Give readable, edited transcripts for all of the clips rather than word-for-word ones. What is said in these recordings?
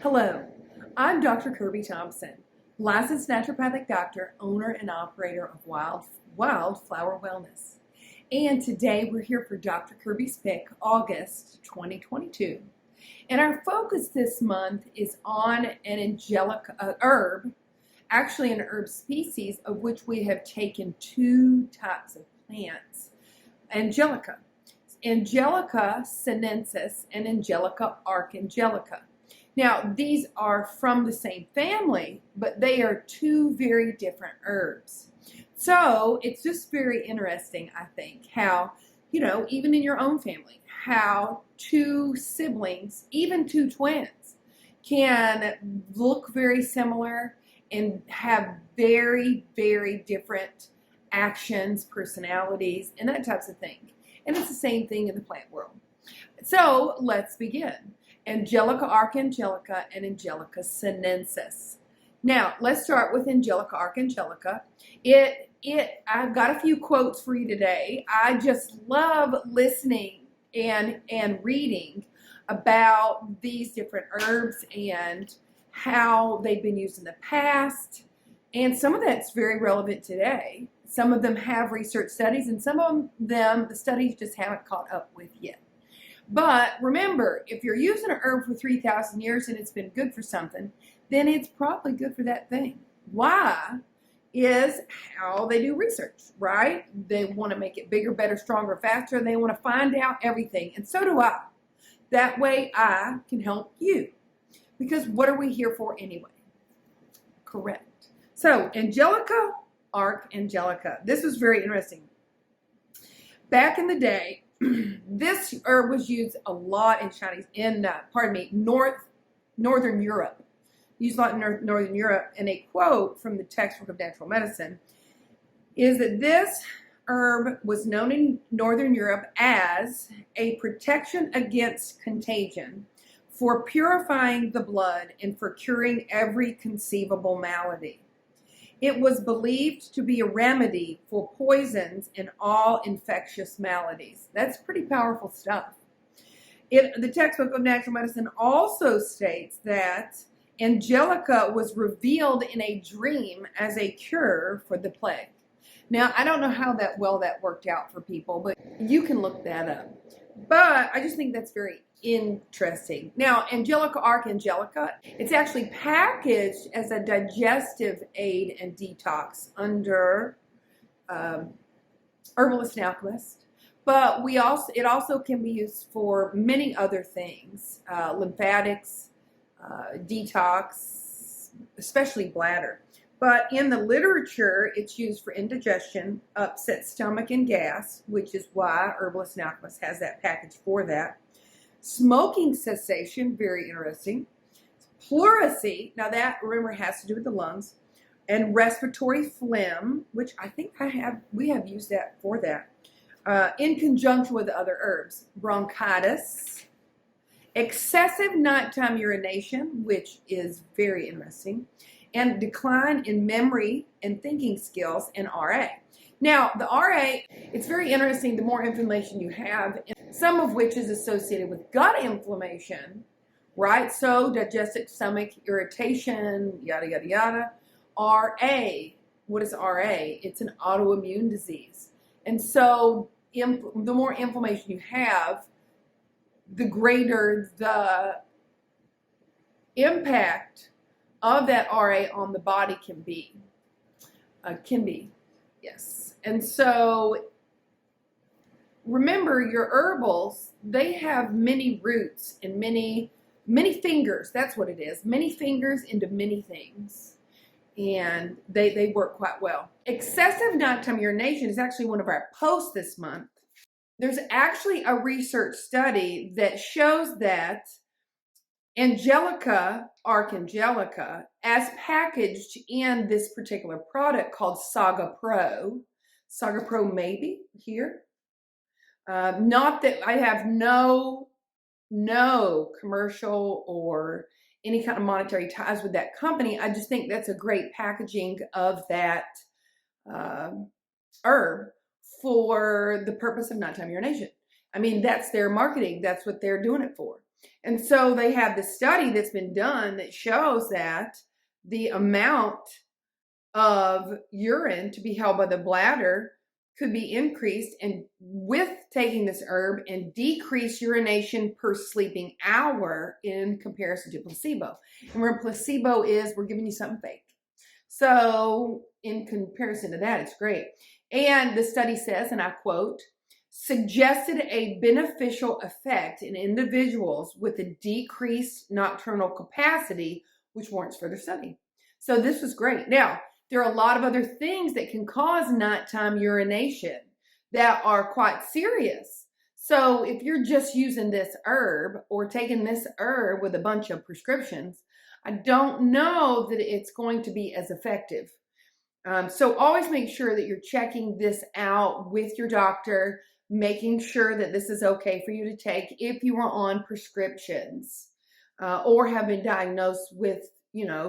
Hello, I'm Dr. Kirby Thompson, licensed naturopathic doctor, owner and operator of Wildflower Wellness. And today we're here for Dr. Kirby's Pick, August 2022. And our focus this month is on an angelica herb, actually an herb species of which we have taken two types of plants. Angelica sinensis and Angelica archangelica. Now, these are from the same family, but they are two very different herbs. So it's just very interesting, I think, how, even in your own family, how two siblings, even two twins, can look very similar and have very, very different actions, personalities, and that types of thing. And it's the same thing in the plant world. So let's begin. Angelica archangelica and Angelica sinensis. Now, let's start with Angelica archangelica. I've got a few quotes for you today. I just love listening and reading about these different herbs and how they've been used in the past. And some of that's very relevant today. Some of them have research studies, and some of them the studies just haven't caught up with yet. But remember, if you're using an herb for 3,000 years and it's been good for something, then it's probably good for that thing. Why is how they do research, right? They want to make it bigger, better, stronger, faster. They want to find out everything. And so do I. That way I can help you. Because what are we here for anyway? Correct. So, Angelica archangelica. This was very interesting. Back in the day, this herb was used a lot in Northern Europe. Used a lot in Northern Europe. And a quote from the textbook of natural medicine is that this herb was known in Northern Europe as a protection against contagion, for purifying the blood, and for curing every conceivable malady. It was believed to be a remedy for poisons and all infectious maladies. That's pretty powerful stuff. The textbook of natural medicine also states that Angelica was revealed in a dream as a cure for the plague. Now, I don't know how that worked out for people, but you can look that up. But I just think that's very interesting. Now, Angelica archangelica, it's actually packaged as a digestive aid and detox under herbalist and alchemist. But it also can be used for many other things, lymphatics, detox, especially bladder. But in the literature, it's used for indigestion, upset stomach, and gas, which is why herbalist and alchemist has that package for that. Smoking cessation, very interesting. Pleurisy, now that, remember, has to do with the lungs. And respiratory phlegm, which I think we have used that for that, in conjunction with other herbs. Bronchitis, excessive nighttime urination, which is very interesting, and decline in memory and thinking skills, and RA. Now, the RA, it's very interesting the more information you have, some of which is associated with gut inflammation, right? So, digestive stomach irritation, yada, yada, yada. RA, what is RA? It's an autoimmune disease. And so, the more inflammation you have, the greater the impact of that RA on the body can be. Yes. And so remember, your herbals, they have many roots and many fingers. That's what it is. Many fingers into many things. And they work quite well. Excessive nighttime urination is actually one of our posts this month. There's actually a research study that shows that Angelica archangelica, as packaged in this particular product called Saga Pro maybe here. Not that I have no commercial or any kind of monetary ties with that company. I just think that's a great packaging of that herb for the purpose of nighttime urination. I mean, that's their marketing. That's what they're doing it for. And so they have this study that's been done that shows that the amount of urine to be held by the bladder could be increased and with taking this herb and decrease urination per sleeping hour in comparison to placebo. And where placebo is, we're giving you something fake. So in comparison to that, it's great. And the study says, and I quote, suggested a beneficial effect in individuals with a decreased nocturnal capacity, which warrants further study. So this was great. Now, there are a lot of other things that can cause nighttime urination that are quite serious. So if you're just using this herb or taking this herb with a bunch of prescriptions, I don't know that it's going to be as effective. So always make sure that you're checking this out with your doctor, making sure that this is okay for you to take if you are on prescriptions or have been diagnosed with,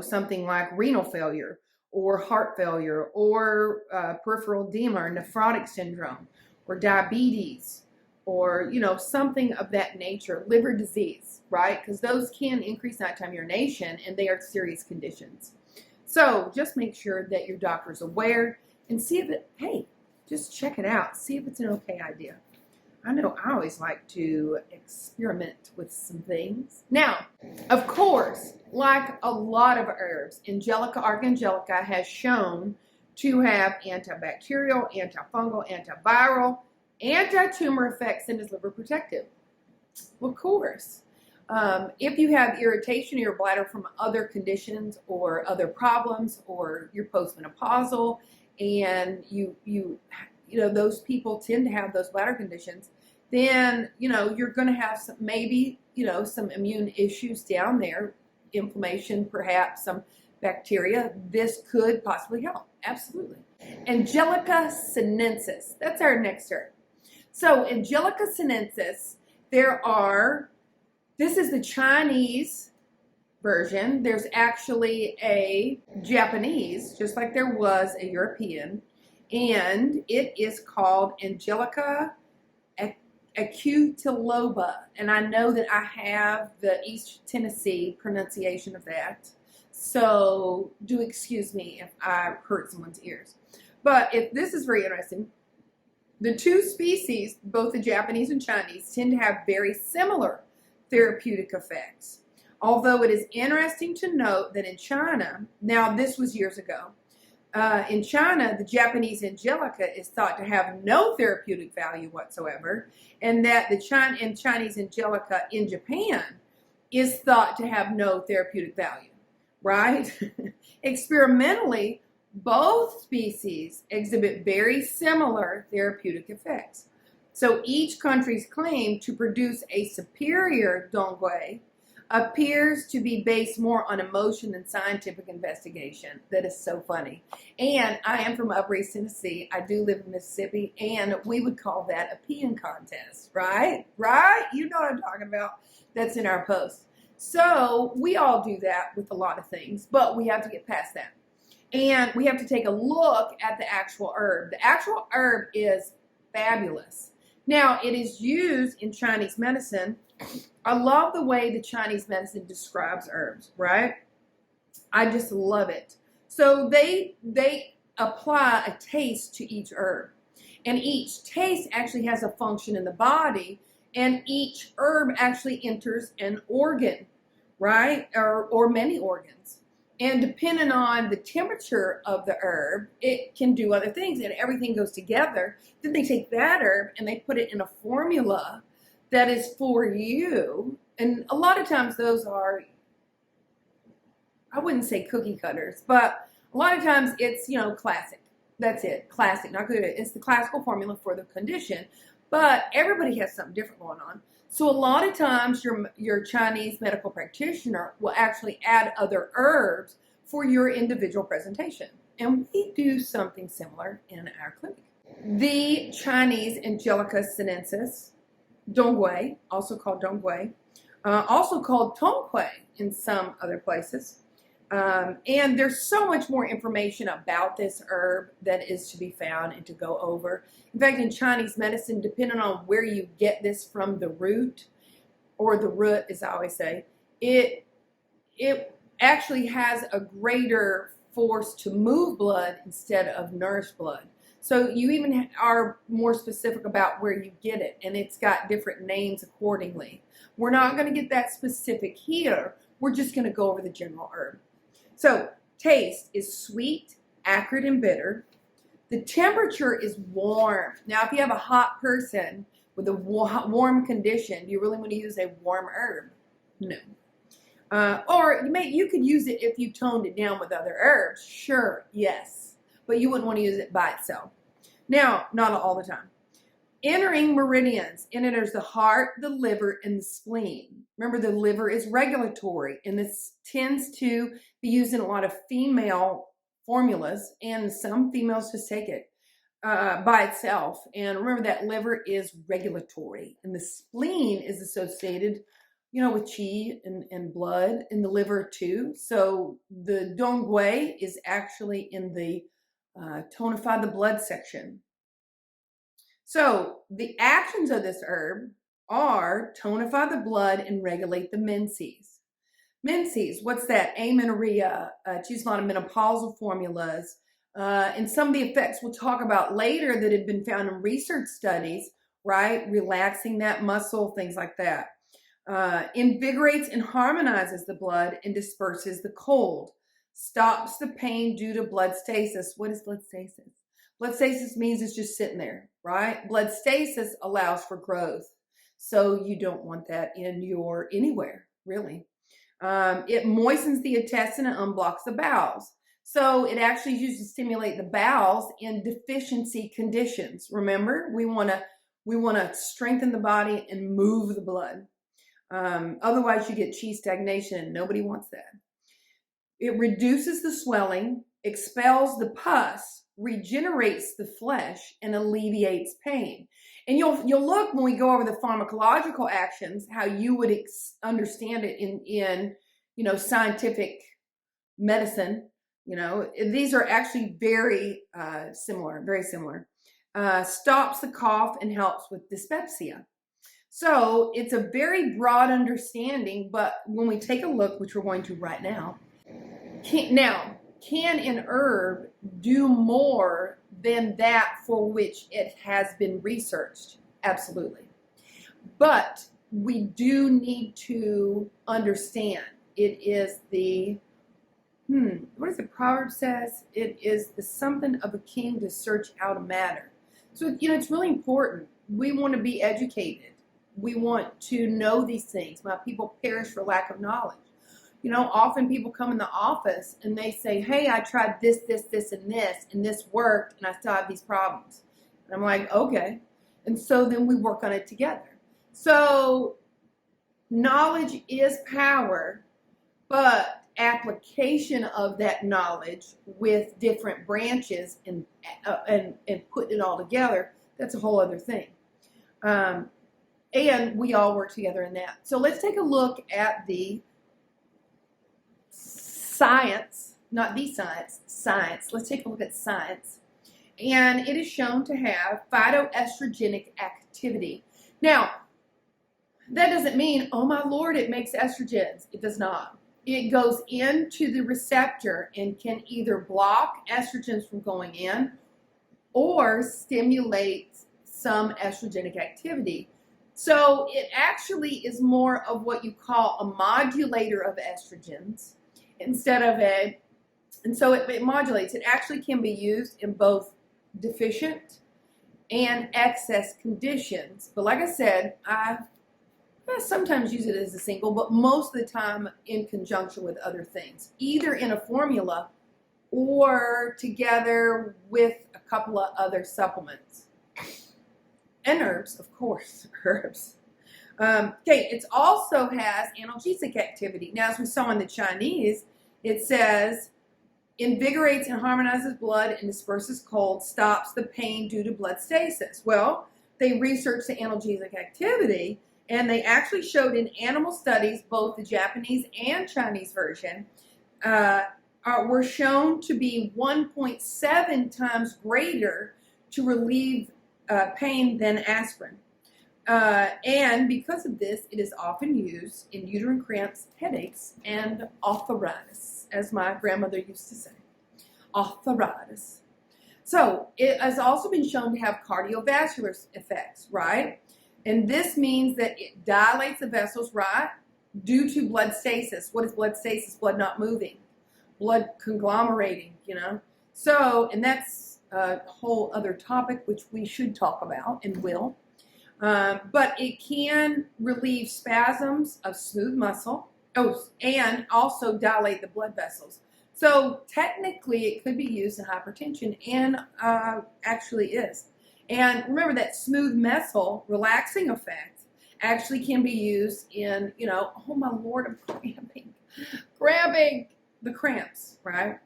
something like renal failure or heart failure or peripheral edema or nephrotic syndrome or diabetes or, something of that nature, liver disease, right? Because those can increase nighttime urination and they are serious conditions. So just make sure that your doctor is aware and see if just check it out. See if it's an okay idea. I know I always like to experiment with some things. Now, of course, like a lot of herbs, archangelica has shown to have antibacterial, antifungal, antiviral, anti-tumor effects and is liver protective. Well, of course. If you have irritation in your bladder from other conditions or other problems or you're postmenopausal and those people tend to have those bladder conditions, then, you're going to have some immune issues down there, inflammation, perhaps some bacteria. This could possibly help. Absolutely. Angelica sinensis. That's our next herb. So Angelica sinensis, this is the Chinese version. There's actually a Japanese, just like there was a European, and it is called Angelica acutiloba. And I know that I have the East Tennessee pronunciation of that. So do excuse me if I hurt someone's ears. But if this is very interesting, the two species, both the Japanese and Chinese, tend to have very similar therapeutic effects. Although it is interesting to note that in China, now this was years ago, in China, the Japanese Angelica is thought to have no therapeutic value whatsoever, and that the Chinese Angelica in Japan is thought to have no therapeutic value, right? Experimentally, both species exhibit very similar therapeutic effects. So each country's claim to produce a superior dongui appears to be based more on emotion than scientific investigation. That is so funny. And I am from Upper East Tennessee. I do live in Mississippi, and we would call that a peeing contest, right? Right? You know what I'm talking about. That's in our post. So we all do that with a lot of things, but we have to get past that. And we have to take a look at the actual herb. The actual herb is fabulous. Now, it is used in Chinese medicine. I love the way the Chinese medicine describes herbs, right? I just love it. So they apply a taste to each herb. And each taste actually has a function in the body. And each herb actually enters an organ, right? Or many organs. And depending on the temperature of the herb, it can do other things. And everything goes together. Then they take that herb and they put it in a formula that is for you. And a lot of times those are, I wouldn't say cookie cutters, but a lot of times it's, classic. That's it. Classic, not good. It's the classical formula for the condition. But everybody has something different going on. So a lot of times your Chinese medical practitioner will actually add other herbs for your individual presentation. And we do something similar in our clinic. The Chinese Angelica sinensis, dongui, also called dongui, also called tongkui in some other places. And there's so much more information about this herb that is to be found and to go over. In fact, in Chinese medicine, depending on where you get this from the root, or the root, as I always say, it actually has a greater force to move blood instead of nourish blood. So you even are more specific about where you get it, and it's got different names accordingly. We're not going to get that specific here. We're just going to go over the general herb. So taste is sweet, acrid, and bitter. The temperature is warm. Now, if you have a hot person with a warm condition, do you really want to use a warm herb? No. Or you could use it if you toned it down with other herbs. Sure, yes. But you wouldn't want to use it by itself. Now, not all the time. Entering meridians. It enters the heart, the liver, and the spleen. Remember, the liver is regulatory, and this tends to be used in a lot of female formulas, and some females just take it by itself. And remember that liver is regulatory, and the spleen is associated, with qi and blood in the liver too. So the dongui is actually in the tonify the blood section. So the actions of this herb are tonify the blood and regulate the menses. Menses, what's that? Amenorrhea, it's used in a lot of menopausal formulas. And some of the effects we'll talk about later that have been found in research studies, right? Relaxing that muscle, things like that. Invigorates and harmonizes the blood and disperses the cold. Stops the pain due to blood stasis. What is blood stasis? Blood stasis means it's just sitting there, right? Blood stasis allows for growth. So you don't want that in anywhere, really. It moistens the intestine and unblocks the bowels. So it actually is used to stimulate the bowels in deficiency conditions. Remember, we want to strengthen the body and move the blood. Otherwise, you get qi stagnation, and nobody wants that. It reduces the swelling, expels the pus, regenerates the flesh, and alleviates pain. And you'll look when we go over the pharmacological actions how you would understand it in scientific medicine. These are actually very similar, very similar. Stops the cough and helps with dyspepsia. So it's a very broad understanding, but when we take a look, which we're going to right now, can an herb do more than that for which it has been researched? Absolutely. But we do need to understand it is what does the proverb says? It is the something of a king to search out a matter. So, it's really important. We want to be educated. We want to know these things. My people perish for lack of knowledge. Often people come in the office and they say, hey, I tried this, and this worked, and I still have these problems. And I'm like, okay. And so then we work on it together. So knowledge is power, but application of that knowledge with different branches and putting it all together, that's a whole other thing. And we all work together in that. So let's take a look at the science, not the science. Let's take a look at science. And it is shown to have phytoestrogenic activity. Now, that doesn't mean, oh my Lord, it makes estrogens. It does not. It goes into the receptor and can either block estrogens from going in or stimulate some estrogenic activity. So it actually is more of what you call a modulator of estrogens instead of and so it modulates. It actually can be used in both deficient and excess conditions. But like I said, I sometimes use it as a single, but most of the time in conjunction with other things, either in a formula or together with a couple of other supplements. And herbs, of course, herbs. It also has analgesic activity. Now, as we saw in the Chinese, it says, invigorates and harmonizes blood and disperses cold, stops the pain due to blood stasis. Well, they researched the analgesic activity, and they actually showed in animal studies, both the Japanese and Chinese version, were shown to be 1.7 times greater to relieve pain than aspirin. And because of this, it is often used in uterine cramps, headaches, and arthritis, as my grandmother used to say. Arthritis. So it has also been shown to have cardiovascular effects, right? And this means that it dilates the vessels, right, due to blood stasis. What is blood stasis? Blood not moving, blood conglomerating, you know. So, and that's a whole other topic which we should talk about and will. But it can relieve spasms of smooth muscle, and also dilate the blood vessels. So technically it could be used in hypertension, and actually is. And remember that smooth muscle relaxing effect actually can be used in, you know, oh my Lord, I'm cramping the cramps, right?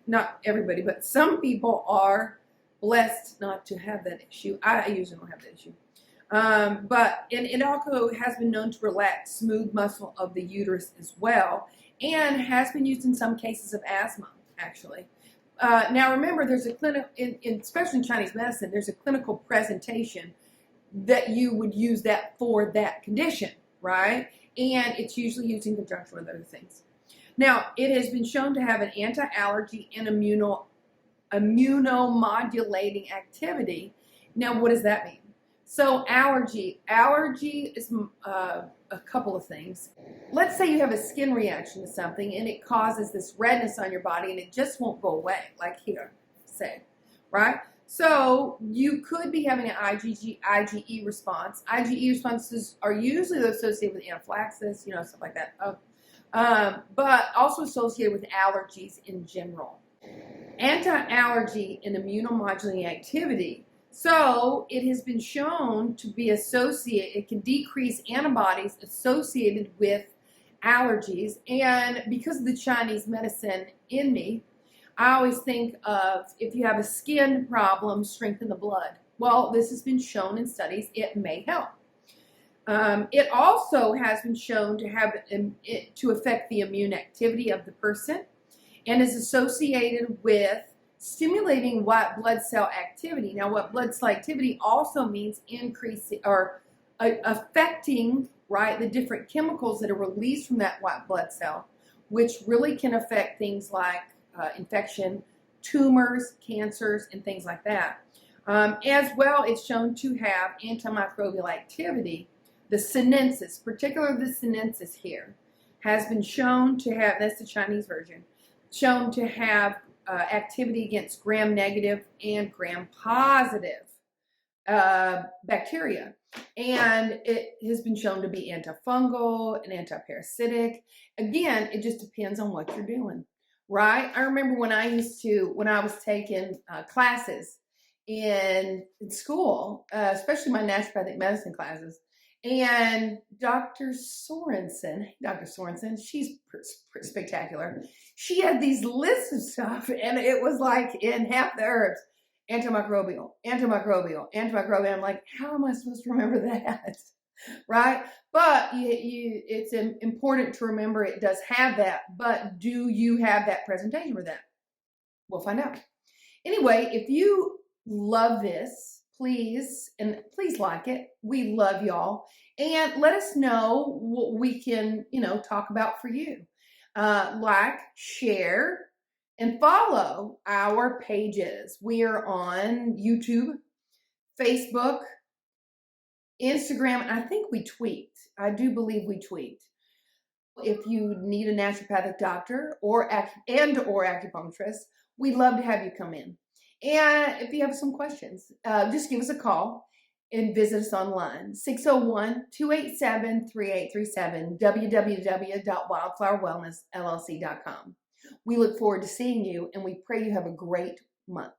Not everybody, but some people are blessed not to have that issue. I usually don't have that issue. But it also has been known to relax smooth muscle of the uterus as well, and has been used in some cases of asthma, actually. Now remember, there's a clinical, especially in Chinese medicine, there's a clinical presentation that you would use that for that condition, right? And it's usually used in conjunction with other things. Now, it has been shown to have an anti-allergy and immunomodulating activity. Now, what does that mean? So allergy is a couple of things. Let's say you have a skin reaction to something and it causes this redness on your body and it just won't go away, like here, say, right? So you could be having an IgE response. IgE responses are usually associated with anaphylaxis, you know, stuff like that, but also associated with allergies in general. Anti-allergy and immunomodulating activity. So it has been shown to be associated, it can decrease antibodies associated with allergies. And because of the Chinese medicine in me, I always think of, if you have a skin problem, strengthen the blood. Well, this has been shown in studies, it may help. It also has been shown to have to affect the immune activity of the person, and is associated with stimulating white blood cell activity. Now, white blood cell activity also means increasing or affecting, right, the different chemicals that are released from that white blood cell, which really can affect things like infection, tumors, cancers, and things like that. As well, it's shown to have antimicrobial activity. The sinensis, particularly the sinensis here, has been shown to have, that's the Chinese version, shown to have activity against gram-negative and gram-positive bacteria. And it has been shown to be antifungal and antiparasitic. Again, it just depends on what you're doing, right? I remember when I was taking classes in school, especially my naturopathic medicine classes, and Dr. Sorensen, she's spectacular. She had these lists of stuff, and it was like in half the herbs, antimicrobial. I'm like, how am I supposed to remember that? Right? But it's important to remember it does have that, but do you have that presentation for that? We'll find out. Anyway, if you love this, please like it. We love y'all. And let us know what we can, talk about for you. Like, share, and follow our pages. We are on YouTube, Facebook, Instagram, and I think we tweet. I do believe we tweet. If you need a naturopathic doctor or acupuncturist, we'd love to have you come in. And if you have some questions, just give us a call and visit us online. 601-287-3837, www.wildflowerwellnessllc.com. We look forward to seeing you, and we pray you have a great month.